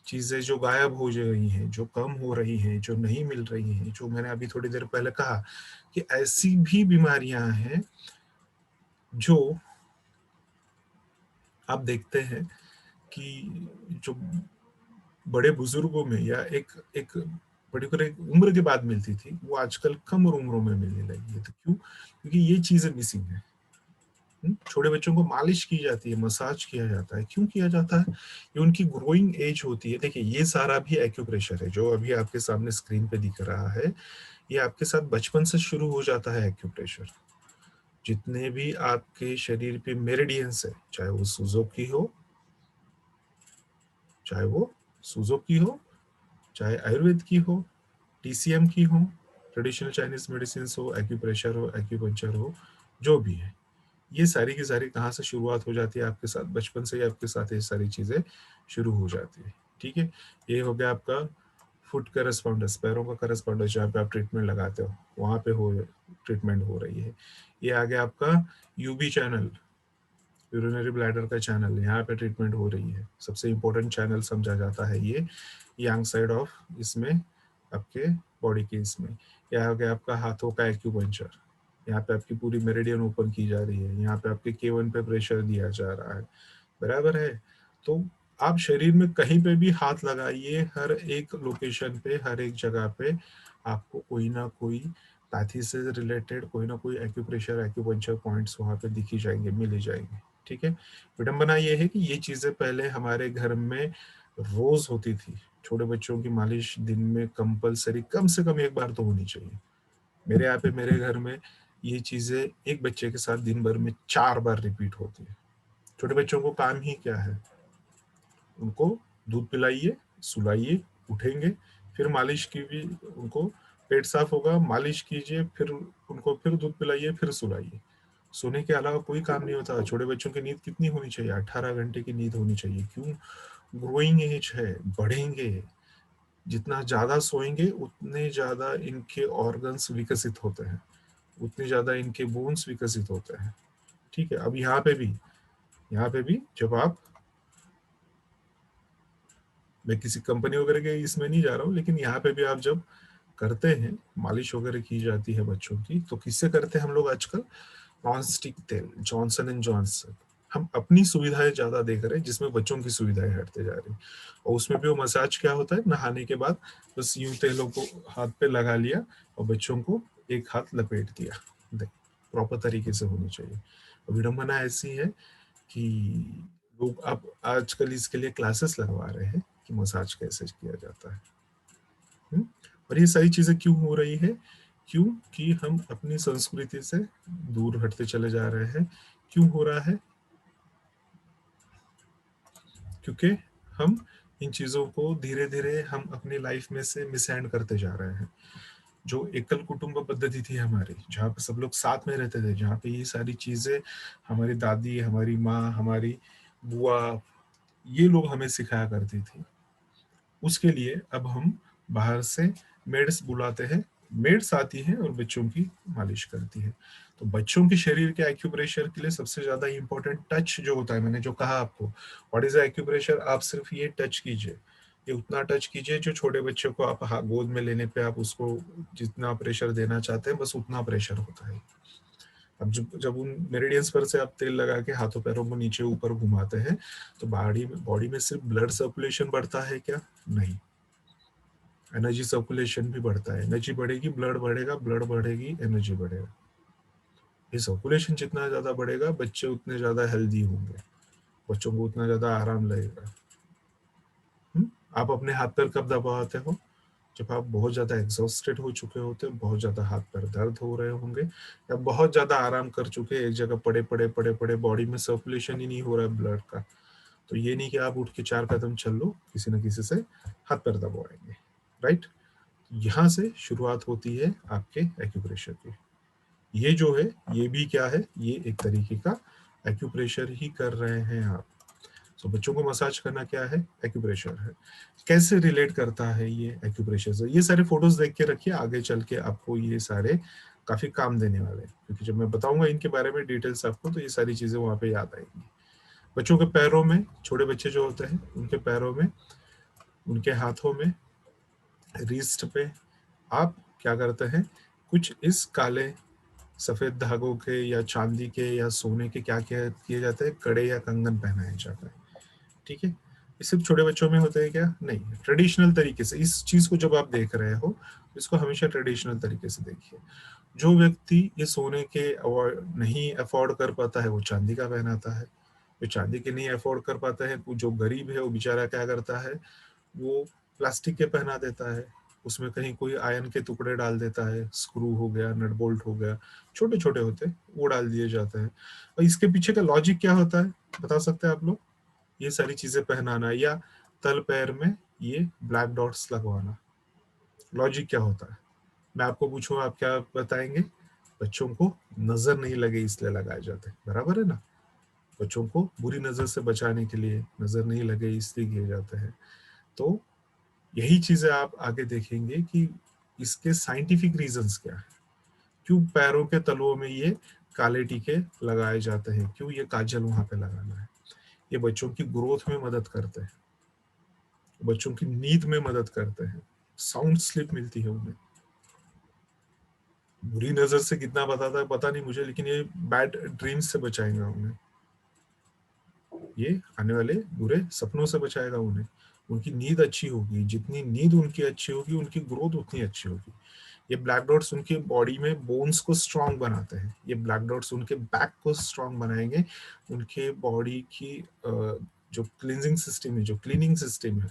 चीजें जो गायब हो रही हैं, जो कम हो रही हैं, जो नहीं मिल रही हैं, जो मैंने अभी थोड़ी देर पहले कहा कि ऐसी भी बीमारियां हैं जो आप देखते हैं कि जो बड़े बुजुर्गों में या एक एक पर्टिकुलर उम्र के बाद मिलती थी, वो आजकल कम उम्रों में मिलने लगी है। तो क्यों? क्योंकि ये चीजें मिसिंग है। छोटे बच्चों को मालिश की जाती है, मसाज किया जाता है, क्यों किया जाता है? ये उनकी ग्रोइंग एज होती है। देखिए, ये सारा भी एक्यूप्रेशर है जो अभी आपके सामने स्क्रीन पे दिख रहा है, ये आपके साथ बचपन से शुरू हो जाता है एक्यूप्रेशर। जितने भी आपके शरीर पे मेरिडियंस है, चाहे वो सूजो की हो, चाहे आयुर्वेद की हो, टीसीएम की हो, ट्रेडिशनल चाइनीज मेडिसिन हो, एक्यूप्रेशर हो, एक्यूपंक्चर हो, जो भी है, ये सारी की सारी कहाँ से शुरुआत हो जाती है आपके साथ? बचपन से ही आपके साथ ये सारी चीजें शुरू हो जाती है, ठीक है। ये हो गया आपका फुट करस्पॉन्डेंस, पैरों का करस्पॉन्डेंस, जहाँ पे आप ट्रीटमेंट लगाते हो वहां पे हो ट्रीटमेंट हो रही है। ये आ गया आपका यूबी चैनल, यूरिनरी ब्लैडर का चैनल, यहाँ पे ट्रीटमेंट हो रही है। सबसे इंपॉर्टेंट चैनल समझा जाता है ये यांग साइड ऑफ इसमें आपके बॉडी के इसमें। यह हो गया आपका हाथों का एक्यूपंक्चर, यहाँ पे आपकी पूरी मेरिडियन ओपन की जा रही है, यहाँ पे आपके K1 पे प्रेशर दिया जा रहा है, बराबर है। तो आप शरीर में कहीं पे भी हाथ लगाइए, हर एक लोकेशन पे, हर एक जगह पे आपको कोई ना कोई पैथी से रिलेटेड कोई ना कोई एक्यूप्रेशर एक्यूपंक्चर पॉइंट्स वहां पे दिखी जाएंगे, मिल जाएंगे, ठीक है। विडंबना ये है कि ये चीजें पहले हमारे घर में रोज होती थी। छोटे बच्चों की मालिश दिन में कंपलसरी कम से कम एक बार तो होनी चाहिए। मेरे यहाँ पे मेरे घर में ये चीजें एक बच्चे के साथ दिन भर में 4 बार रिपीट होती है। छोटे बच्चों को काम ही क्या है? उनको दूध पिलाइए, सुलाइए, उठेंगे, फिर मालिश कीजिए, उनको पेट साफ होगा, मालिश कीजिए, फिर उनको फिर दूध पिलाइए, फिर सुलाइए। सोने के अलावा कोई काम नहीं होता। छोटे बच्चों की नींद कितनी होनी चाहिए? 18 घंटे की नींद होनी चाहिए। क्यों? ग्रोइंग एज है, बढ़ेंगे, जितना ज्यादा सोएंगे उतने ज्यादा इनके ऑर्गन्स विकसित होते हैं, उतने ज्यादा इनके बोन्स विकसित होते हैं, ठीक है। अब यहाँ पे भी जब आप मैं किसी कंपनी वगैरह के इसमें नहीं जा रहा हूँ, लेकिन यहाँ पे भी आप जब करते हैं, मालिश वगैरह की जाती है बच्चों की, तो किससे करते हैं हम लोग आजकल? नॉन स्टिक तेल, जॉनसन एंड जॉनसन। हम अपनी सुविधाएं ज्यादा देख रहे हैं, जिसमें बच्चों की सुविधाएं हटते जा रही हैं। और उसमें भी वो मसाज क्या होता है, नहाने के बाद बस यूं तेलों को हाथ पे लगा लिया और बच्चों को एक हाथ लपेट दिया। प्रॉपर तरीके से होनी चाहिए। विडंबना ऐसी है कि लोग अब आजकल इसके लिए क्लासेस लगवा रहे हैं कि मसाज कैसे किया जाता है। और ये सारी चीजें क्यों हो रही है? क्योंकि हम अपनी संस्कृति से दूर हटते चले जा रहे हैं। क्यों हो रहा है? क्योंकि हम इन चीजों को धीरे धीरे हम अपनी लाइफ में से मिसहैंड करते जा रहे हैं। जो एकल कुटुंब पद्धति थी हमारी, जहाँ पे सब लोग साथ में रहते थे, जहाँ पे ये सारी चीजें हमारी दादी, हमारी माँ, हमारी बुआ, ये लोग हमें सिखाया करती थी, उसके लिए अब हम बाहर से मेड्स बुलाते हैं। मेड्स आती हैं और बच्चों की मालिश करती है। तो बच्चों के शरीर के एक्यूप्रेशर के लिए सबसे ज्यादा इंपॉर्टेंट टच जो होता है, मैंने जो कहा आपको, व्हाट इज एक्यूप्रेशर, आप सिर्फ ये टच कीजिए, ये उतना टच कीजिए जो छोटे बच्चे को आप गोद में लेने पे आप उसको जितना प्रेशर देना चाहते हैं, बस उतना प्रेशर होता है। अब जब उन मेरिडियंस पर से आप तेल लगा के हाथों पैरों को नीचे ऊपर घुमाते हैं, तो बॉडी में सिर्फ ब्लड सर्कुलेशन बढ़ता है क्या? नहीं, एनर्जी सर्कुलेशन भी बढ़ता है। एनर्जी बढ़ेगी, ब्लड बढ़ेगा, ब्लड बढ़ेगी, एनर्जी बढ़ेगा। ये सर्कुलेशन जितना ज्यादा बढ़ेगा, बच्चे उतने ज्यादा हेल्दी होंगे, बच्चों को उतना ज्यादा आराम लगेगा। आप अपने हाथ पैर कब दबाते हो? जब आप बहुत ज्यादा एग्जॉस्टेड हो चुके होते, बहुत ज्यादा हाथ पैर दर्द हो रहे होंगे, या बहुत ज्यादा आराम कर चुके, एक जगह पड़े पड़े पड़े पड़े, बॉडी में सर्कुलेशन ही नहीं हो रहा है ब्लड का। तो ये नहीं कि आप उठ के 4 कदम चल लो, किसी न किसी से हाथ पैर दबाएंगे, राइट? यहाँ से शुरुआत होती है आपके एक्यूप्रेशर की। ये जो है, ये भी क्या है, ये एक तरीके का एक्यूप्रेशर ही कर रहे हैं आप। तो बच्चों को मसाज करना क्या है? एक्यूप्रेशर है। कैसे रिलेट करता है ये एक्यूप्रेशर से? ये सारे फोटोज देख के रखिए, आगे चल के आपको ये सारे काफी काम देने वाले हैं, क्योंकि जब मैं बताऊंगा इनके बारे में डिटेल्स आपको, तो ये सारी चीजें वहां पे याद आएंगी। बच्चों के पैरों में, छोटे बच्चे जो होते हैं उनके पैरों में, उनके हाथों में, रिस्ट पे आप क्या करते हैं, कुछ इस काले सफेद धागों के या चांदी के या सोने के क्या क्या किए जाते हैं, कड़े या कंगन पहनाए जाते हैं। ठीक है, ये सिर्फ छोटे बच्चों में होते हैं क्या? नहीं, ट्रेडिशनल तरीके से इस चीज को जब आप देख रहे हो, इसको हमेशा ट्रेडिशनल तरीके से देखिए। जो व्यक्ति ये सोने के नहीं अफोर्ड कर पाता है, वो चांदी का पहनाता है। जो चांदी के नहीं अफोर्ड कर पाता है, जो गरीब है, वो बेचारा क्या करता है, वो प्लास्टिक के पहना देता है, उसमें कहीं कोई आयरन के टुकड़े डाल देता है, स्क्रू हो गया, नट बोल्ट हो गया, छोटे छोटे होते हैं, वो डाल दिए जाते हैं। और इसके पीछे का लॉजिक क्या होता है, बता सकते हैं आप लोग? ये सारी चीजें पहनाना या तल पैर में ये ब्लैक डॉट्स लगवाना, लॉजिक क्या होता है? मैं आपको पूछूं, आप क्या बताएंगे? बच्चों को नजर नहीं लगे इसलिए लगाए जाते हैं, बराबर है ना? बच्चों को बुरी नजर से बचाने के लिए नजर नहीं लगे इसलिए किए जाते हैं। तो यही चीजें आप आगे देखेंगे कि इसके साइंटिफिक रीजंस क्या है, क्यों पैरों के तलुओं में ये काले टीके लगाए जाते हैं, क्यों ये काजल वहां पे लगाना है। ये बच्चों की ग्रोथ में मदद करते हैं, बच्चों की नींद में मदद करते हैं, साउंड स्लिप मिलती है उन्हें। बुरी नजर से कितना बताता है पता नहीं मुझे, लेकिन ये बैड ड्रीम्स से बचाएगा उन्हें, ये आने वाले बुरे सपनों से बचाएगा उन्हें। उनकी नींद अच्छी होगी, जितनी नींद उनकी अच्छी होगी, उनकी ग्रोथ उतनी अच्छी होगी। ये ब्लैक डॉट्स उनके बॉडी में बोन्स को स्ट्रांग बनाते हैं, ये ब्लैक डॉट्स उनके बैक को स्ट्रांग बनाएंगे, उनके बॉडी की जो क्लींजिंग सिस्टम है, जो क्लीनिंग सिस्टम है,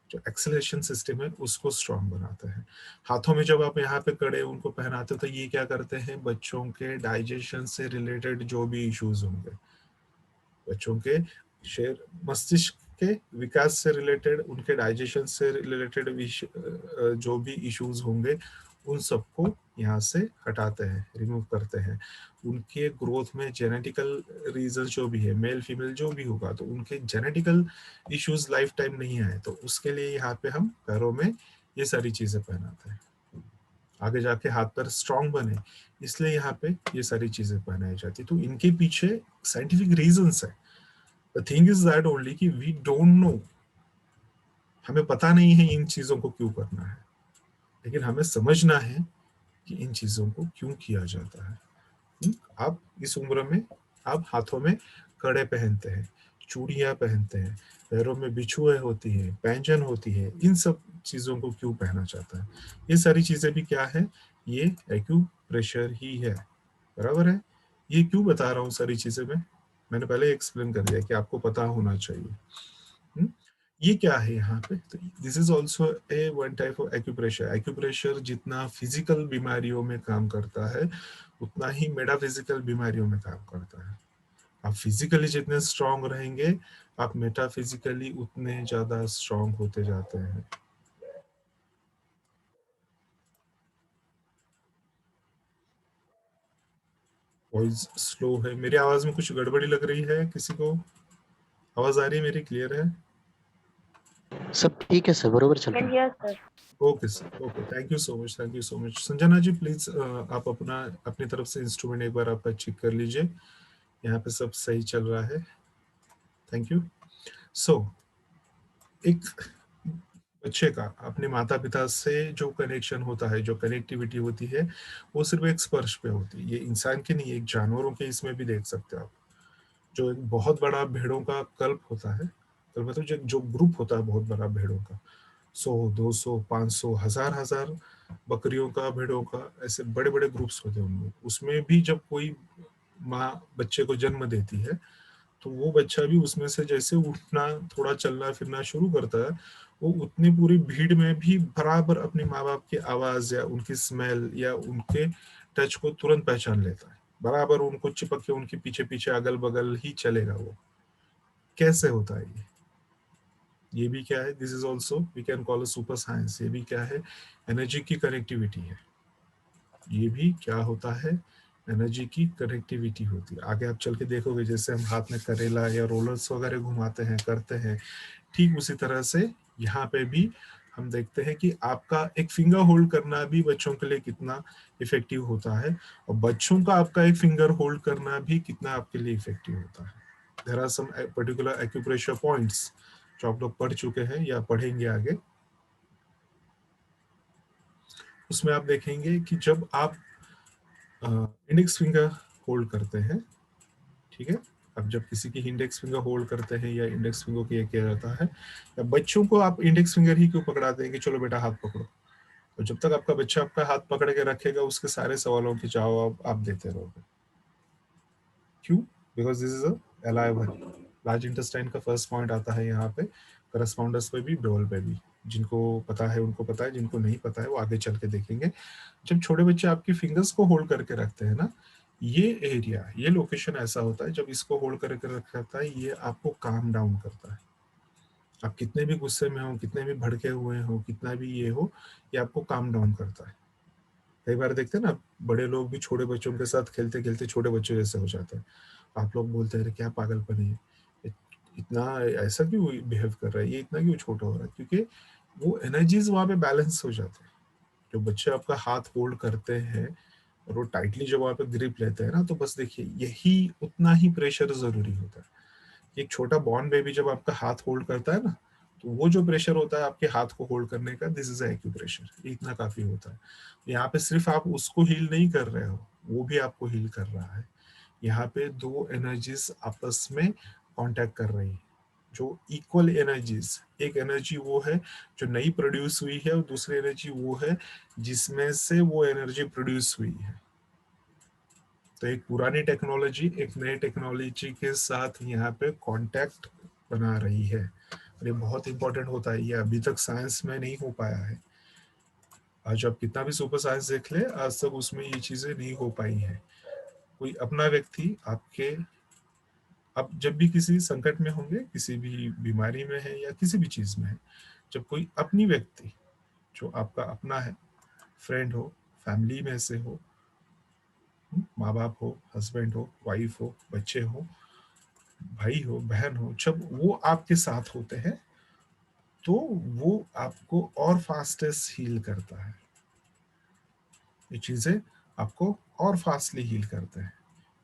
जो एक्सेलरेशन सिस्टम है, उसको स्ट्रांग बनाते हैं। हाथों में जब आप यहाँ पे कड़े उनको पहनाते हो, तो ये क्या करते हैं, बच्चों के डाइजेशन से रिलेटेड जो भी इश्यूज होंगे, बच्चों के मस्तिष्क के विकास से रिलेटेड, उनके डाइजेशन से रिलेटेड जो भी इश्यूज होंगे, उन सबको यहाँ से हटाते हैं, रिमूव करते हैं। उनके ग्रोथ में जेनेटिकल रीजन जो भी है, मेल फीमेल जो भी होगा, तो उनके जेनेटिकल इश्यूज लाइफ टाइम नहीं आए, तो उसके लिए यहाँ पे हम पैरों में ये सारी चीजें पहनाते हैं, आगे जाके हाथ पैर स्ट्रांग बने, इसलिए यहाँ पे ये सारी चीजें पहनाई जाती। तो इनके पीछे साइंटिफिक रीजंस है। The thing is that only कि we don't know हमें पता नहीं है इन चीजों को क्यों करना है, लेकिन हमें समझना है कि इन चीजों को क्यों किया जाता है। आप इस उम्र में आप हाथों में कड़े पहनते हैं, चूड़ियां पहनते हैं, पैरों में बिछुए होती है, पैंजन होती है, इन सब चीजों को क्यों पहना चाहता है? ये सारी चीजें भी क्या है? ये एक्यूप्रेशर ही है, बराबर है। ये क्यों बता रहा हूँ सारी चीजें मैंने पहले एक्सप्लेन कर दिया कि आपको पता होना चाहिए। ये क्या है यहाँ पे? तो this is also a one type of acupressure. Acupressure जितना फिजिकल बीमारियों में काम करता है उतना ही मेटाफिजिकल बीमारियों में काम करता है। आप फिजिकली जितने स्ट्रांग रहेंगे आप मेटाफिजिकली उतने ज्यादा स्ट्रांग होते जाते हैं। वॉइस स्लो है, मेरी आवाज में कुछ गड़बड़ी लग रही है किसी को? आवाज आ रही है मेरी, क्लियर है? सब ठीक है सर, बरोबर चल रहा है। Yes, sir. Okay sir, okay, thank you so much, thank you so much. Sanjana ji please आप अपनी तरफ से इंस्ट्रूमेंट एक बार आपका चेक कर लीजिए, यहाँ पे सब सही चल रहा है। Thank you. सो एक बच्चे का अपने माता पिता से जो कनेक्शन होता है, जो कनेक्टिविटी होती है, वो सिर्फ एक स्पर्श पे होती है। ये इंसान के नहीं, एक जानवरों के इसमें भी देख सकते हो आप। जो एक बहुत बड़ा भेड़ों का कल्प होता है, कल्प मतलब जो ग्रुप होता है बहुत बड़ा भेड़ों का, 100, 200, 500, हजार हजार बकरियों का, भेड़ों का, ऐसे बड़े बड़े ग्रुप्स होते हैं उनमें। उसमें भी जब कोई माँ बच्चे को जन्म देती है तो वो बच्चा भी उसमें से जैसे उठना, थोड़ा चलना फिरना शुरू करता है, वो उतनी पूरी भीड़ में भी बराबर अपने माँ बाप की आवाज या उनकी स्मेल या उनके टच को तुरंत पहचान लेता है, बराबर उनको चिपक के उनके पीछे पीछे अगल बगल ही चलेगा वो। कैसे होता है ये भी क्या है? This is also we can call a super science. ये भी क्या है? एनर्जी की कनेक्टिविटी है। ये भी क्या होता है? एनर्जी की कनेक्टिविटी होती है। आगे आप चल के देखोगे, जैसे हम हाथ में करेला या रोलर्स वगैरह घुमाते हैं, करते हैं, ठीक उसी तरह से यहाँ पे भी हम देखते हैं कि आपका एक फिंगर होल्ड करना भी बच्चों के लिए कितना इफेक्टिव होता है, और बच्चों का आपका एक फिंगर होल्ड करना भी कितना आपके लिए इफेक्टिव होता है। There are some particular acupressure points जो आप लोग पढ़ चुके हैं या पढ़ेंगे आगे। उसमें आप देखेंगे कि जब आप इंडेक्स फिंगर होल्ड करते हैं, ठीक है, अब जब किसी की इंडेक्स फिंगर होल्ड करते हैं या इंडेक्स फिंगर को ये किया जाता है, या बच्चों को आप इंडेक्स फिंगर ही क्यों पकड़ाते हैं कि चलो बेटा हाथ पकड़ो, और जब तक आपका बच्चा आपका हाथ पकड़ के रखेगा उसके सारे सवालों के जवाब आप देते रहोगे। क्यों? Because this is a alive है। लार्ज इंटेस्टाइन का फर्स्ट पॉइंट आता है यहाँ पे, करस्पॉन्डर्स पे भी, ब्रोल पे भी। जिनको पता है उनको पता है, जिनको नहीं पता है वो आगे चल के देखेंगे। जब छोटे बच्चे आपकी फिंगर्स को होल्ड करके रखते हैं ना, ये एरिया, ये लोकेशन ऐसा होता है, जब इसको होल्ड करके रखता है ये आपको काम डाउन करता है। आप कितने भी गुस्से में हो, कितने भी भड़के हुए हो, कितना भी ये हो, ये आपको काम डाउन करता है। कई बार देखते हैं ना, बड़े लोग भी छोटे बच्चों के साथ खेलते खेलते छोटे बच्चों जैसे हो जाते हैं। आप लोग बोलते हैं क्या पागलपन है, इतना ऐसा क्यों बिहेव कर रहा है, ये इतना क्यों छोटा हो रहा है? क्योंकि वो एनर्जीज वहां पे बैलेंस हो जाते हैं। जो बच्चे आपका हाथ होल्ड करते हैं और वो टाइटली जब वहां पे ग्रिप लेते हैं ना, तो बस देखिए यही उतना ही प्रेशर जरूरी होता है। एक छोटा बॉर्न बेबी जब आपका हाथ होल्ड करता है ना, तो वो जो प्रेशर होता है आपके हाथ को होल्ड करने का, दिस इज एक्यूप्रेशर, इतना काफी होता है। यहाँ पे सिर्फ आप उसको हील नहीं कर रहे हो, वो भी आपको हील कर रहा है। यहाँ पे दो एनर्जीज आपस में कांटेक्ट कर रही है, जो इक्वल एनर्जीज। एक एनर्जी वो है जो नई प्रोड्यूस हुई है, और दूसरी एनर्जी वो है जिसमें से वो एनर्जी प्रोड्यूस हुई है। तो एक पुरानी टेक्नोलॉजी एक नई टेक्नोलॉजी के साथ यहाँ पे कांटेक्ट बना रही है, और ये बहुत इंपॉर्टेंट होता है। ये अभी तक साइंस में नहीं हो पाया है। आज आप कितना भी सुपर साइंस देख ले, आज तक उसमें ये चीजें नहीं हो पाई है। कोई अपना व्यक्ति आपके, आप जब भी किसी संकट में होंगे, किसी भी बीमारी में है या किसी भी चीज में है, जब कोई अपनी व्यक्ति जो आपका अपना है, फ्रेंड हो, फैमिली में से हो, माँ बाप हो, हस्बैंड हो, वाइफ हो, बच्चे हो, भाई हो, बहन हो, जब वो आपके साथ होते हैं तो वो आपको और फास्टेस्ट हील करता है। ये चीजें आपको और फास्टली हील करते हैं,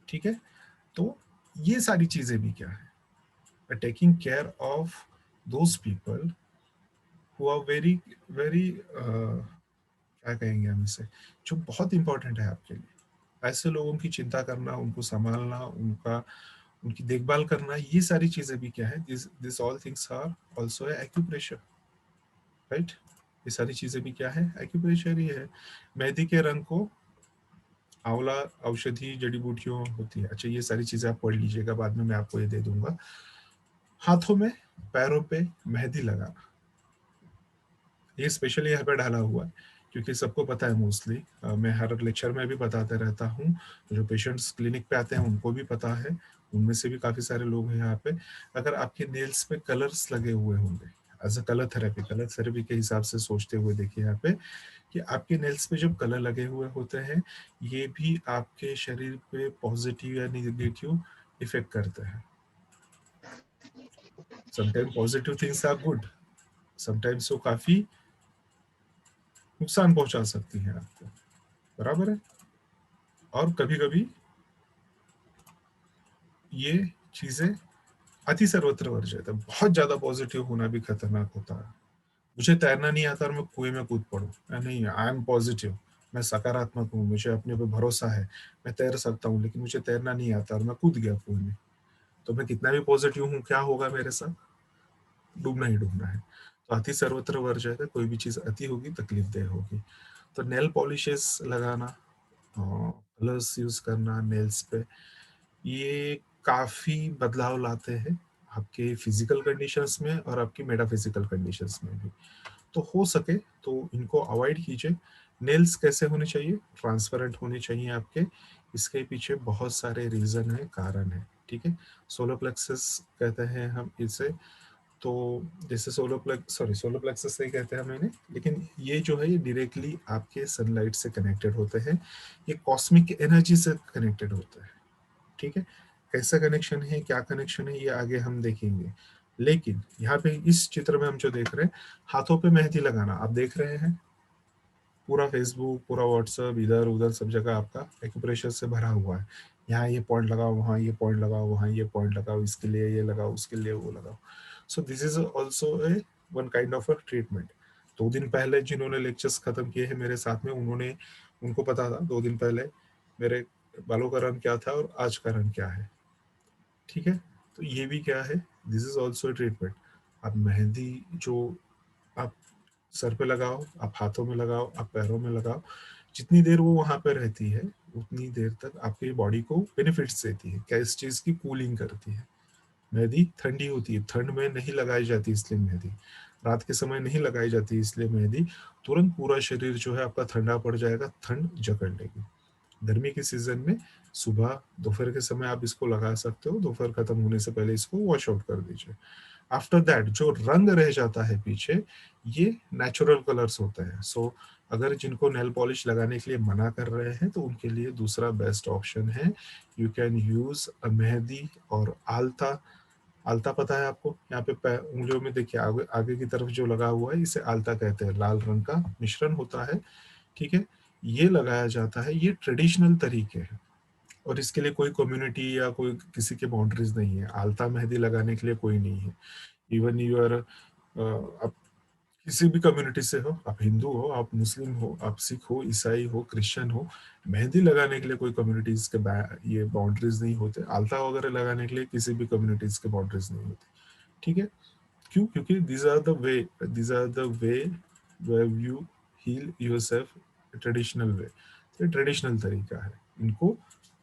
ठीक है। तो ये सारी चीजें भी क्या है? Taking care of those people हुआ वेरी वेरी क्या कहेंगे हम इसे, जो बहुत इंपॉर्टेंट है आपके लिए। ऐसे लोगों की चिंता करना, उनको संभालना, उनकी देखभाल करना, ये सारी चीजें भी क्या है, this all things are also acupressure, right. ये सारी चीजें भी क्या है, एक्यूप्रेशर ही है। मेहंदी के रंग को आंवला औषधि जड़ी बूटियों होती है। अच्छा, ये सारी चीजें आप पढ़ लीजिएगा, बाद में मैं आपको ये दे दूंगा। हाथों में, पैरों पे मेहंदी लगाना, ये स्पेशली यहाँ पे डाला हुआ है क्योंकि सबको पता है मोस्टली, मैं हर लेक्चर में भी बताते रहता हूँ, जो पेशेंट्स क्लिनिक पे आते हैं उनको भी पता है, उनमें से भी काफी सारे लोग हैं यहाँ पे। अगर आपके नेल्स पे कलर्स लगे हुए होंगे, एज अ कलर थेरेपी के हिसाब से सोचते हुए देखिए यहाँ पे कि आपके नेल्स पे जब कलर लगे हुए होते हैं, ये भी आपके शरीर पे पॉजिटिव या निगेटिव इफेक्ट करते हैं। Sometimes positive things are good, sometimes वो काफी नुकसान पहुंचा सकती है आपको, बराबर है। और कभी कभी ये चीजें अति सर्वत्र वर्जित है, बहुत ज्यादा पॉजिटिव होना भी खतरनाक होता है। मुझे तैरना नहीं आता और मैं कुएं में कूद पड़ूं, नहीं, आई एम पॉजिटिव, मैं सकारात्मक हूँ, मुझे अपने पे भरोसा है, मैं तैर सकता हूँ, लेकिन मुझे तैरना नहीं आता और मैं कूद गया कुएं में, तो मैं कितना भी पॉजिटिव हूँ, क्या होगा मेरे साथ, डूबना ही डूबना है। तो अति सर्वत्र वर्जित है, कोई भी चीज अति होगी तकलीफदेह होगी। तो नेल पॉलिशेस लगाना, कलर्स यूज करना नेल्स पे, ये काफी बदलाव लाते हैं आपके फिजिकल कंडीशंस में और आपकी मेटाफिजिकल कंडीशंस में भी। तो हो सके तो इनको अवॉइड कीजिए। नेल्स कैसे होने चाहिए, ट्रांसपेरेंट होने चाहिए आपके। इसके पीछे बहुत सारे रीजन है, कारण है, ठीक है। सोलर प्लेक्सस कहते हैं हम इसे, तो जैसे सोलर प्लेक्सस से ही कहते हैं मैंने, लेकिन ये जो है ये डायरेक्टली आपके सनलाइट से कनेक्टेड होते हैं, ये कॉस्मिक एनर्जी से कनेक्टेड होते हैं, ठीक है। कैसा कनेक्शन है, क्या कनेक्शन है, ये आगे हम देखेंगे। लेकिन यहाँ पे इस चित्र में हम जो देख रहे हैं, हाथों पे मेहंदी लगाना, आप देख रहे हैं पूरा फेसबुक, पूरा व्हाट्सएप, इधर उधर सब जगह आपका एक्यूप्रेशर से भरा हुआ है। यहाँ ये पॉइंट लगाओ, वहाँ ये पॉइंट लगाओ, वहाँ ये पॉइंट लगाओ, इसके लिए ये लगाओ, उसके लिए वो लगाओ। So this is also a one kind of a treatment. 2 दिन पहले जिन्होंने लेक्चर्स खत्म किए हैं मेरे साथ में, उनको पता था 2 दिन पहले मेरे बालों का रंग क्या था और आज का रंग क्या है, ठीक है। तो ये भी क्या है, दिस इज ऑल्सो ट्रीटमेंट। आप मेहंदी जो आप सर पे लगाओ, आप हाथों में लगाओ, आप पैरों में लगाओ, जितनी देर वो वहां पे रहती है उतनी देर तक आपकी बॉडी को बेनिफिट्स देती है। क्या, इस चीज की कूलिंग करती है। मेहंदी ठंडी होती है, ठंड में नहीं लगाई जाती, इसलिए मेहंदी रात के समय नहीं लगाई जाती, इसलिए मेहंदी तुरंत पूरा शरीर जो है आपका ठंडा पड़ जाएगा, ठंड जकड़ लेगी। गर्मी के सीजन में सुबह दोपहर के समय आप इसको लगा सकते हो, दोपहर खत्म होने से पहले इसको वॉश आउट कर दीजिए। आफ्टर दैट जो रंग रह जाता है पीछे, ये नेचुरल कलर्स होते हैं। सो अगर जिनको नेल पॉलिश लगाने के लिए मना कर रहे हैं तो उनके लिए दूसरा बेस्ट ऑप्शन है, यू कैन यूज मेहंदी और आलता। आलता पता है आपको, यहाँ पे उंगलियों में देखिए, आगे आगे की तरफ जो लगा हुआ है इसे आलता कहते हैं, लाल रंग का मिश्रण होता है, ठीक है। ये लगाया जाता है, ये ट्रेडिशनल तरीके हैं और इसके लिए कोई कम्युनिटी या कोई किसी के बाउंड्रीज नहीं है। आलता मेहंदी लगाने के लिए कोई नहीं है। इवन यू आर, आप किसी भी कम्युनिटी से हो, आप हिंदू हो, आप मुस्लिम हो, आप सिख हो, ईसाई हो, क्रिश्चियन हो, मेहंदी लगाने के लिए कोई कम्युनिटीज के ये बाउंड्रीज नहीं होते। आलता वगैरह लगाने के लिए किसी भी कम्युनिटीज के बाउंड्रीज नहीं होती, ठीक है। क्यों? क्योंकि these are the way you heal yourself, traditional way. ये ट्रेडिशनल तरीका है, इनको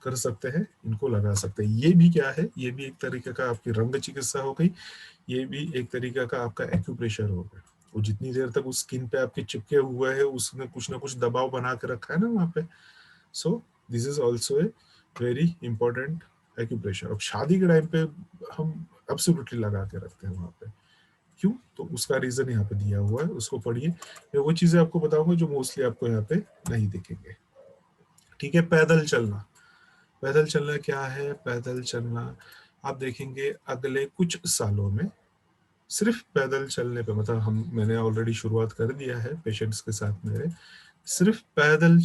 कर सकते हैं, इनको लगा सकते हैं। ये भी क्या है, ये भी एक तरीके का आपकी रंग चिकित्सा हो गई, ये भी एक तरीका का आपका एक्यूप्रेशर हो गया। वो जितनी देर तक उस स्किन पे आपके चिपके हुए है, उसने कुछ ना कुछ दबाव बना के रखा है ना वहाँ पे। So this is also a very important acupressure. अब शादी के टाइम पे हम एब्सोल्युटली लगा के रखते हैं वहाँ पे, क्यों? तो उसका रीजन यहाँ पे दिया हुआ है, उसको पढ़िए। मैं वो चीजें आपको बताऊंगा जो मोस्टली आपको यहाँ पे नहीं दिखेंगे, ठीक है। पैदल चलना, पैदल चलना क्या है, पैदल चलना आप देखेंगे अगले कुछ सालों में सिर्फ पैदल चलने पे, मतलब मैंने ऑलरेडी शुरुआत कर दिया है पेशेंट्स के साथ मेरे, सिर्फ पैदल